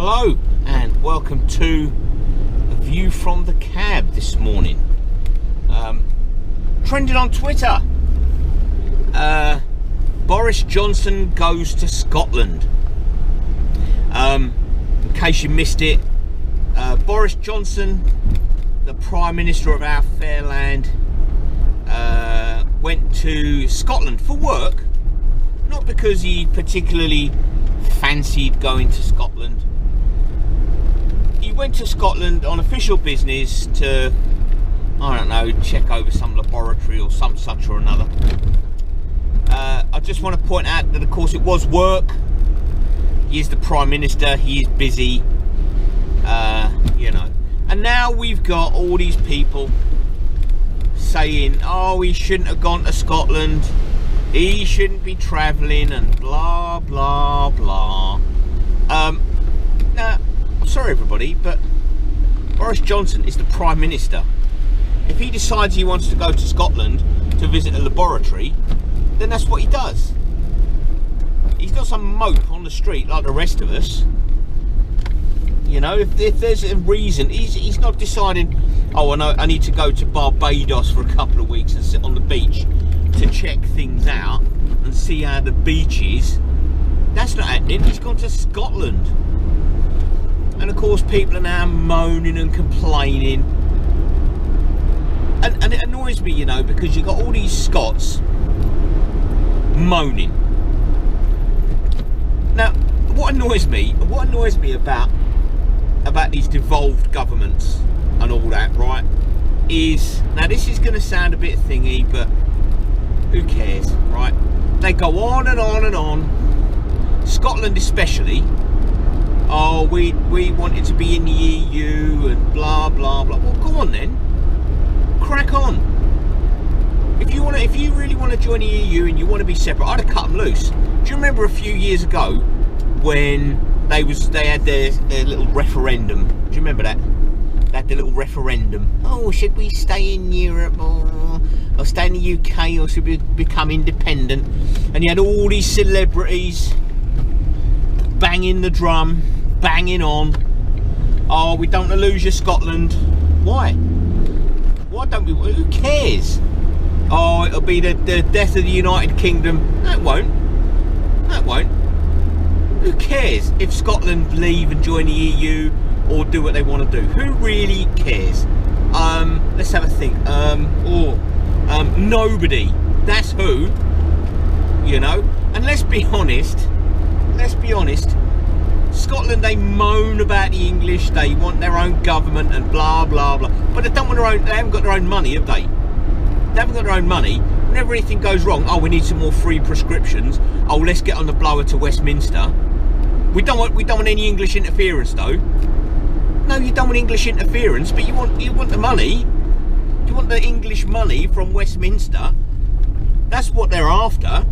Hello and welcome to a view from the cab this morning. Trending on Twitter, Boris Johnson goes to Scotland. In case you missed it, Boris Johnson, the Prime Minister of our fair land, went to Scotland for work, not because he particularly fancied going to Scotland. He went to Scotland on official business to, I don't know, check over some laboratory or some such or another. I just want to point out that, of course, it was work. He is the Prime Minister. He is busy, you know. And now we've got all these people saying, oh, he shouldn't have gone to Scotland. He shouldn't be travelling and blah, blah, blah. Now, I'm sorry, everybody, but Boris Johnson is the Prime Minister. If he decides he wants to go to Scotland to visit a laboratory, then that's what he does. He's not some mope on the street like the rest of us. You know, if there's a reason, he's not deciding, oh, I need to go to Barbados for a couple of weeks and sit on the beach to check things out and see how the beach is. That's not happening. He's gone to Scotland. And of course people are now moaning and complaining. And it annoys me, you know, because you've got all these Scots moaning. Now, what annoys me about these devolved governments and all that, right, is, now this is going to sound a bit thingy, but who cares, right? They go on and on and on. Scotland especially. Oh, we wanted to be in the EU and blah blah blah. Well, go on then. Crack on. If you really want to join the EU and you want to be separate, I'd have cut them loose. Do you remember a few years ago when they had their little referendum? Do you remember that? They had the little referendum. Oh, should we stay in Europe or stay in the UK, or should we become independent? And you had all these celebrities banging the drum, banging on. Oh, we don't want to lose your Scotland. Why? Why don't we? Who cares? Oh, it'll be the death of the United Kingdom. No, it won't. No, it won't. Who cares if Scotland leave and join the EU or do what they want to do? Who really cares? Let's have a think. Nobody. That's who. You know. And let's be honest. Scotland, they moan about the English. They want their own government and blah blah blah. But they don't want their own. They haven't got their own money, have they? They haven't got their own money. Whenever anything goes wrong, oh, we need some more free prescriptions. Oh, let's get on the blower to Westminster. We don't want any English interference, though. No, you don't want English interference, but you want the money. You want the English money from Westminster. That's what they're after.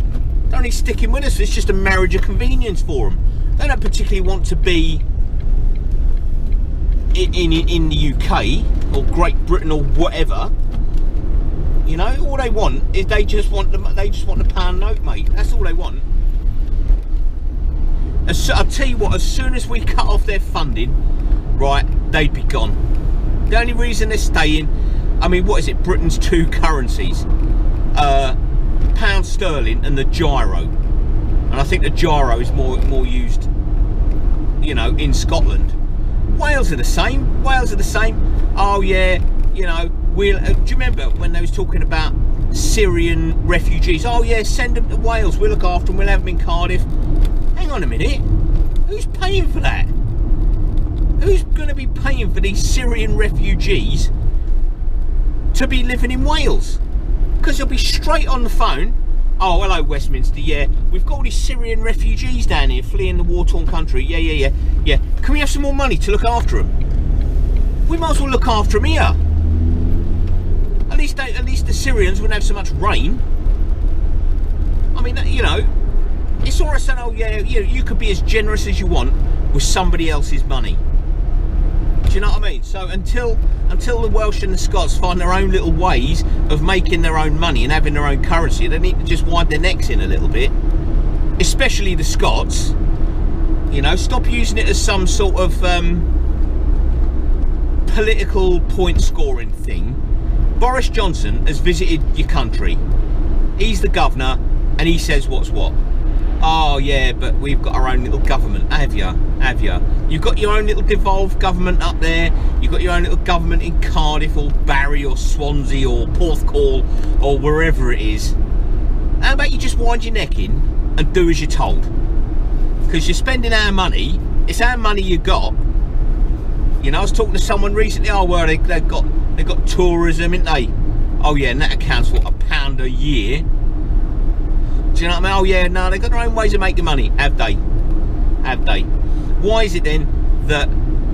They're only sticking with us. It's just a marriage of convenience for them. They don't particularly want to be in the UK or Great Britain or whatever. You know, all they want is they just want the pound note, mate. That's all they want. I'll tell you what, as soon as we cut off their funding, right, they'd be gone. The only reason they're staying, I mean, what is it? Britain's two currencies, pound sterling and the gyro. And I think the gyro is more used, you know, in Scotland. Wales are the same. Oh yeah, you know. Do you remember when they was talking about Syrian refugees? Oh yeah, send them to Wales. We'll look after them. We'll have them in Cardiff. Hang on a minute. Who's paying for that? Who's going to be paying for these Syrian refugees to be living in Wales? Because they'll be straight on the phone. Oh, hello, Westminster. Yeah, we've got all these Syrian refugees down here fleeing the war-torn country. Yeah. Can we have some more money to look after them? We might as well look after them here. At least the Syrians wouldn't have so much rain. I mean, you know, it's all right saying, oh yeah, you could be as generous as you want with somebody else's money. Do you know what I mean? So until the Welsh and the Scots find their own little ways of making their own money and having their own currency, they need to just wind their necks in a little bit. Especially the Scots. You know, stop using it as some sort of political point scoring thing. Boris Johnson has visited your country. He's the governor and he says what's what. Oh yeah, but we've got our own little government. Have you? You've got your own little devolved government up there. You've got your own little government in Cardiff or Barry or Swansea or Porthcawl or wherever it is. How about you just wind your neck in and do as you're told? Because you're spending our money. It's our money you got. You know, I was talking to someone recently. Oh well, they've got tourism, ain't they? Oh yeah, and that accounts for £1 a year. Do you know what I mean? Oh yeah, no, they've got their own ways of making money. Have they? Why is it then that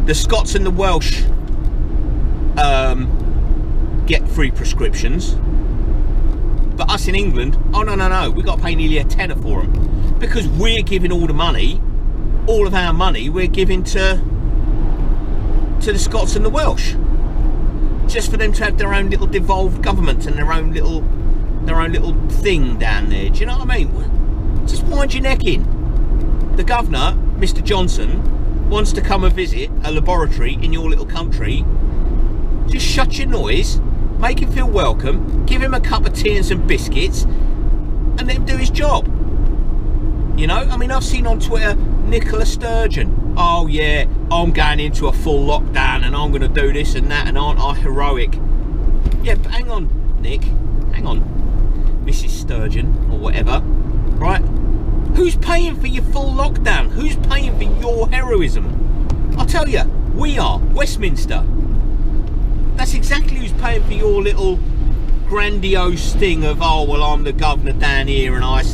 the Scots and the Welsh get free prescriptions, but us in England, oh no, we've got to pay nearly a tenner for them, because we're giving all the money, all of our money, we're giving to the Scots and the Welsh, just for them to have their own little devolved government and their own little thing down there. Do you know what I mean? Just wind your neck in. The governor, Mr. Johnson, wants to come and visit a laboratory in your little country. Just shut your noise, make him feel welcome, give him a cup of tea and some biscuits, and let him do his job. You know, I mean, I've seen on Twitter Nicola Sturgeon. Oh yeah, I'm going into a full lockdown and I'm going to do this and that, and aren't I heroic? Yeah, but hang on, Nick, hang on, Mrs. Sturgeon or whatever, right? Who's paying for your full lockdown? Who's paying for your heroism? I'll tell you, we are. Westminster. That's exactly who's paying for your little grandiose thing of, oh well, I'm the governor down here and I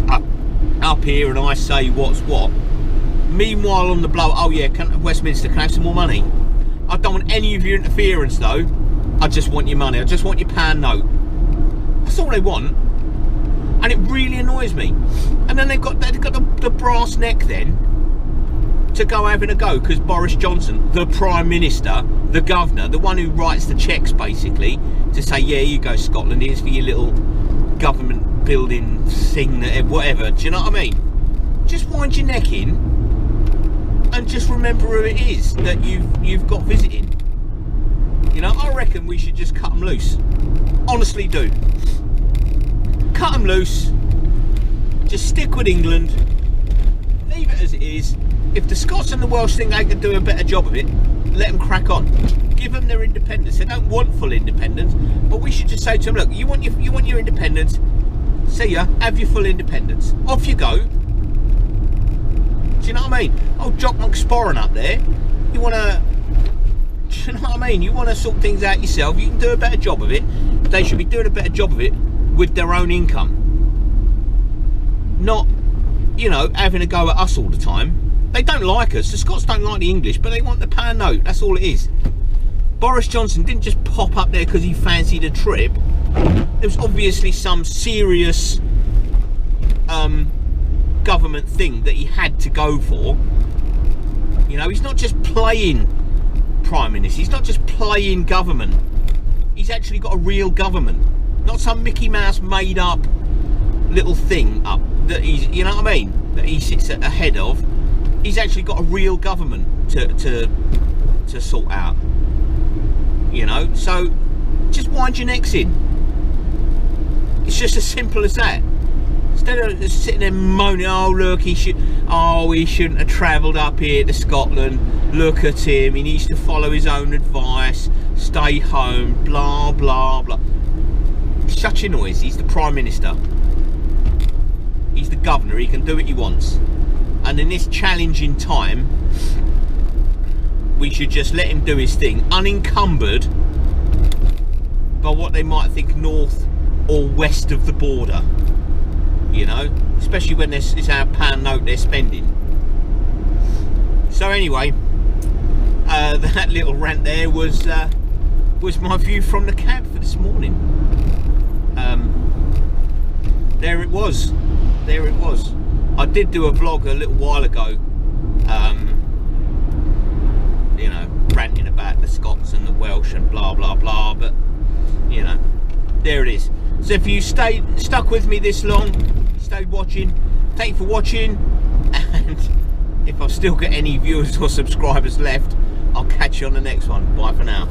up here and I say what's what. Meanwhile on the blow, oh yeah, Westminster, can I have some more money? I don't want any of your interference though. I just want your money. I just want your pound note. That's all they want. And it really annoys me. And then they've got the brass neck then to go having a go, because Boris Johnson, the Prime Minister, the governor, the one who writes the cheques basically, to say, yeah, you go Scotland, here's for your little government building thing, whatever. Do you know what I mean? Just wind your neck in and just remember who it is that you've got visiting. You know, I reckon we should just cut them loose. Honestly do. Cut them loose. Just stick with England. Leave it as it is. If the Scots and the Welsh think they can do a better job of it, let them crack on. Give them their independence. They don't want full independence, but we should just say to them, look, you want your independence. See ya. Have your full independence. Off you go. Do you know what I mean? Oh, Jock McSporran up there. You want to... Do you know what I mean? You want to sort things out yourself. You can do a better job of it. They should be doing a better job of it with their own income. Not, you know, having a go at us all the time. They don't like us. The Scots don't like the English, but they want the pound note. That's all it is. Boris Johnson didn't just pop up there because he fancied a trip. There was obviously some serious government thing that he had to go for. You know, he's not just playing Prime Minister. He's not just playing government. He's actually got a real government. Not some Mickey Mouse made up little thing up that he's, you know what I mean, that he sits at the head of. He's actually got a real government to sort out. You know, so just wind your necks in. It's just as simple as that. Instead of sitting there moaning, oh look, he shouldn't have travelled up here to Scotland. Look at him, he needs to follow his own advice, stay home, blah blah blah. Shut your noise. He's the Prime Minister. He's the governor. He can do what he wants. And in this challenging time, we should just let him do his thing, unencumbered by what they might think north or west of the border. You know, especially when it's our pound note they're spending. So anyway, that little rant there was my view from the cab for this morning. There it was. I did do a vlog a little while ago, you know, ranting about the Scots and the Welsh and blah blah blah, but you know, there it is. So if you stuck with me this long, stayed watching, thank you for watching, and If I've still got any viewers or subscribers left, I'll catch you on the next one. Bye for now.